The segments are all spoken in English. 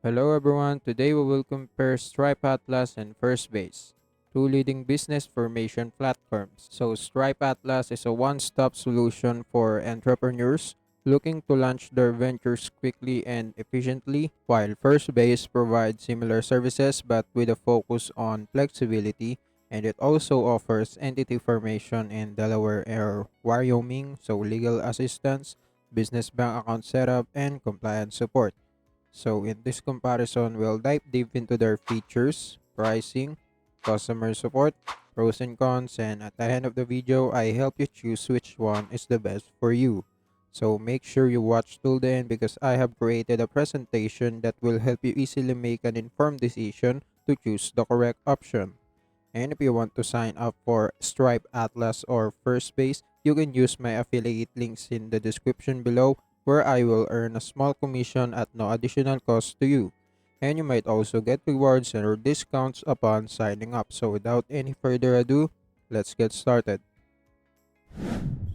Hello everyone, today we will compare Stripe Atlas and Firstbase, two leading business formation platforms. So Stripe Atlas is a one-stop solution for entrepreneurs looking to launch their ventures quickly and efficiently, while Firstbase provides similar services but with a focus on flexibility, and it also offers entity formation in Delaware or Wyoming, so legal assistance, business bank account setup, and compliance support. So in this comparison, we'll dive deep into their features, pricing, customer support, pros and cons, and at the end of the video, I help you choose which one is the best for you. So make sure you watch till the end because I have created a presentation that will help you easily make an informed decision to choose the correct option. And if you want to sign up for Stripe Atlas or Firstbase, you can use my affiliate links in the description below where I will earn a small commission at no additional cost to you. And you might also get rewards or discounts upon signing up. So without any further ado, let's get started.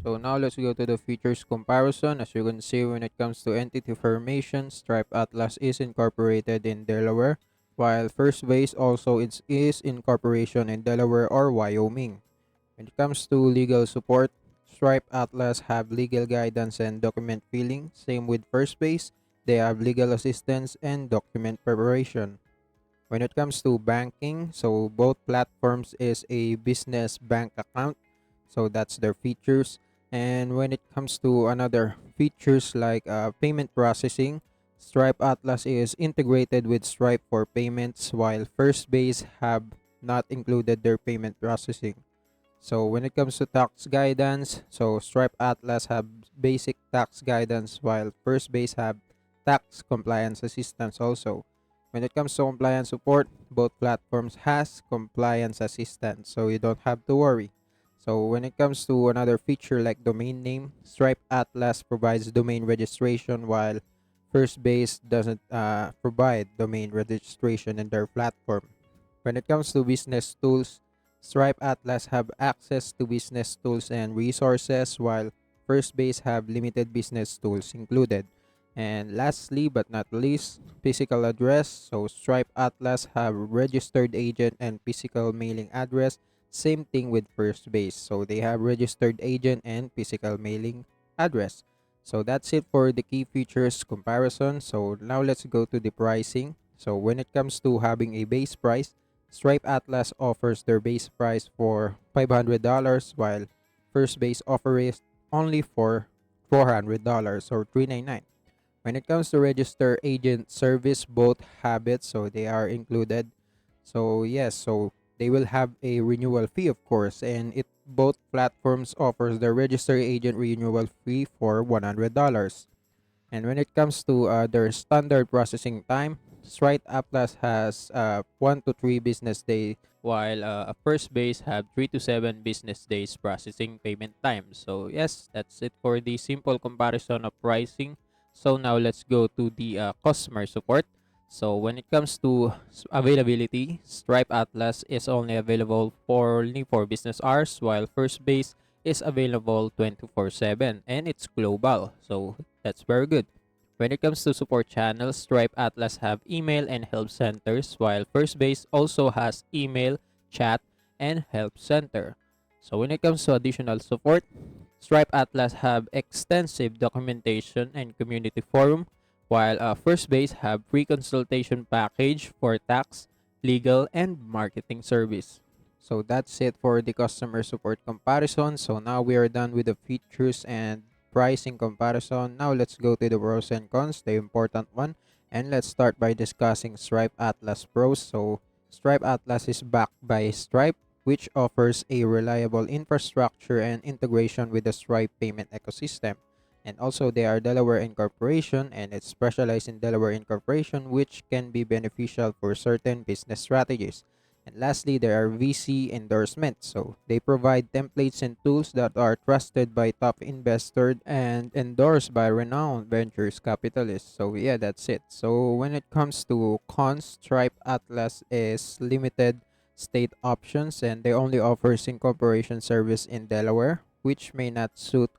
So now let's go to the features comparison. As you can see, when it comes to entity formation, Stripe Atlas is incorporated in Delaware, while Firstbase also is incorporation in Delaware or Wyoming. When it comes to legal support, Stripe Atlas have legal guidance and document filling. Same with Firstbase, they have legal assistance and document preparation. When it comes to banking, so both platforms is a business bank account. So that's their features. And when it comes to another features like payment processing, Stripe Atlas is integrated with Stripe for payments while Firstbase have not included their payment processing. So when it comes to tax guidance, so Stripe Atlas have basic tax guidance while Firstbase have tax compliance assistance also. When it comes to compliance support, both platforms has compliance assistance, so you don't have to worry. So when it comes to another feature like domain name, Stripe Atlas provides domain registration while Firstbase doesn't provide domain registration in their platform. When it comes to business tools, Stripe Atlas have access to business tools and resources while Firstbase have limited business tools included. And lastly but not least, physical address. So Stripe Atlas have registered agent and physical mailing address. Same thing with Firstbase. So they have registered agent and physical mailing address. So that's it for the key features comparison. So now let's go to the pricing. So when it comes to having a base price, Stripe Atlas offers their base price for $500 while Firstbase offers only for $400 or $399. When it comes to register agent service, both have it, so they are included. So yes, so they will have a renewal fee, of course, and it both platforms offers the register agent renewal fee for $100. And when it comes to their standard processing time, Stripe Atlas has 1 to 3 business days, while Firstbase have 3 to 7 business days processing payment time. So yes, that's it for the simple comparison of pricing. So now let's go to the customer support. So when it comes to availability, Stripe Atlas is only available for only for business hours, while Firstbase is available 24/7 and it's global. So that's very good. When it comes to support channels, Stripe Atlas have email and help centers, while Firstbase also has email, chat, and help center. So when it comes to additional support, Stripe Atlas have extensive documentation and community forum, while Firstbase have free consultation package for tax, legal, and marketing service. So that's it for the customer support comparison. So now we are done with the features and pricing comparison. Now let's go to the pros and cons, the important one. And let's start by discussing Stripe Atlas pros. So Stripe Atlas is backed by Stripe, which offers a reliable infrastructure and integration with the Stripe payment ecosystem. And also they are Delaware Incorporation and it's specialized in Delaware Incorporation, which can be beneficial for certain business strategies. And lastly, there are VC endorsements. So they provide templates and tools that are trusted by top investors and endorsed by renowned ventures capitalists. So yeah, that's it. So when it comes to cons, Stripe Atlas is limited state options and they only offers incorporation service in Delaware, which may not suit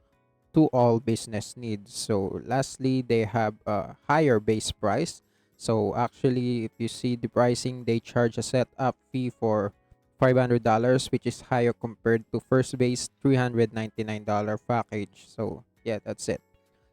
to all business needs. So lastly, they have a higher base price. So actually, if you see the pricing, they charge a setup fee for $500, which is higher compared to Firstbase $399 package. So yeah, that's it.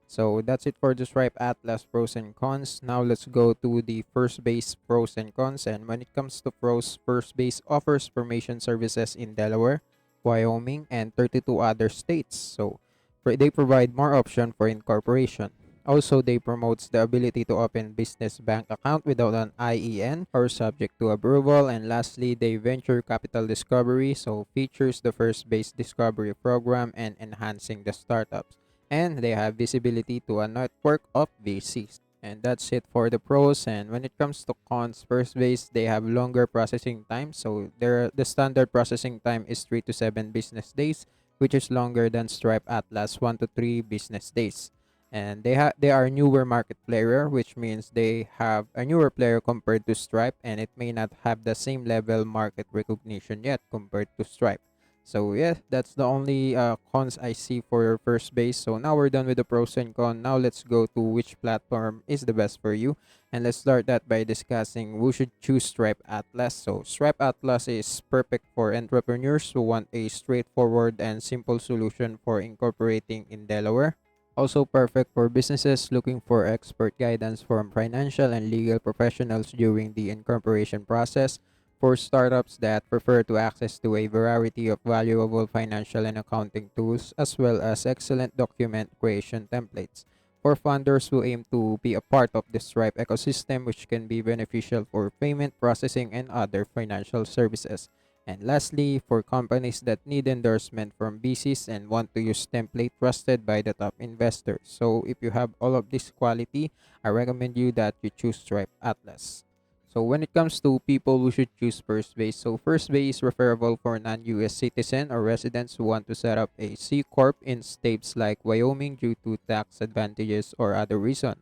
So that's it for the Stripe Atlas pros and cons. Now let's go to the Firstbase pros and cons. And when it comes to pros, Firstbase offers formation services in Delaware, Wyoming, and 32 other states. So they provide more option for incorporation. Also, they promotes the ability to open business bank account without an IEN or subject to approval. And lastly, they venture capital discovery, so features the Firstbase discovery program and enhancing the startups, and they have visibility to a network of VCs. And that's it for the pros. And when it comes to cons, Firstbase, they have longer processing time. So the standard processing time is 3 to 7 business days, which is longer than Stripe Atlas 1 to 3 business days. And they are newer market player, which means they have a newer player compared to Stripe, and it may not have the same level market recognition yet compared to Stripe. So yeah, that's the only cons I see for your Firstbase. So now we're done with the pros and cons. Now let's go to which platform is the best for you. And let's start that by discussing who should choose Stripe Atlas. So Stripe Atlas is perfect for entrepreneurs who want a straightforward and simple solution for incorporating in Delaware. Also perfect for businesses looking for expert guidance from financial and legal professionals during the incorporation process, for startups that prefer to access to a variety of valuable financial and accounting tools, as well as excellent document creation templates, for funders who aim to be a part of the Stripe ecosystem, which can be beneficial for payment processing and other financial services. And lastly, for companies that need endorsement from BCs and want to use template trusted by the top investors. So if you have all of this quality, I recommend you that you choose Stripe Atlas. So when it comes to people who should choose Firstbase, so Firstbase is referable for non-US citizen or residents who want to set up a C Corp in states like Wyoming due to tax advantages or other reason.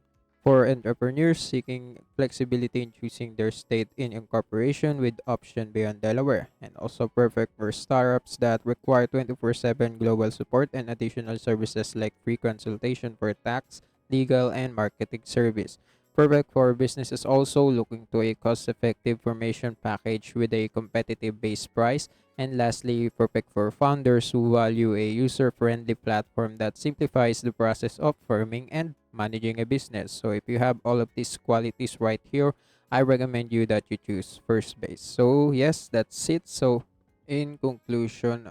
For entrepreneurs seeking flexibility in choosing their state in incorporation with option beyond Delaware, and also perfect for startups that require 24/7 global support and additional services like free consultation for tax, legal, and marketing service. Perfect for businesses also looking to a cost-effective formation package with a competitive base price. And lastly, perfect for founders who value a user-friendly platform that simplifies the process of forming and managing a business. So if you have all of these qualities right here, I recommend you that you choose Firstbase. So yes, that's it. So in conclusion,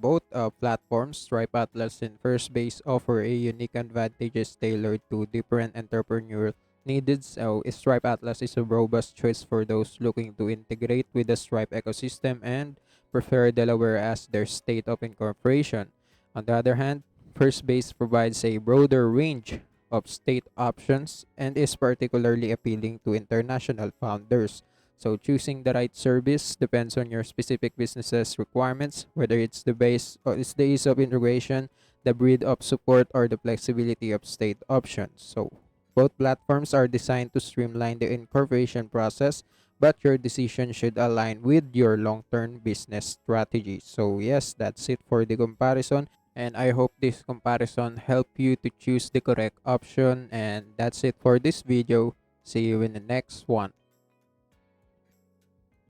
both platforms, Stripe Atlas and Firstbase, offer a unique advantages tailored to different entrepreneurial needed. So Stripe Atlas is a robust choice for those looking to integrate with the Stripe ecosystem and prefer Delaware as their state of incorporation. On the other hand, Firstbase provides a broader range of state options and is particularly appealing to international founders. So choosing the right service depends on your specific business's requirements, whether it's the base or it's the ease of integration, the breadth of support, or the flexibility of state options. So both platforms are designed to streamline the incorporation process, but your decision should align with your long-term business strategy. So yes, that's it for the comparison. And I hope this comparison helped you to choose the correct option. And that's it for this video. See you in the next one.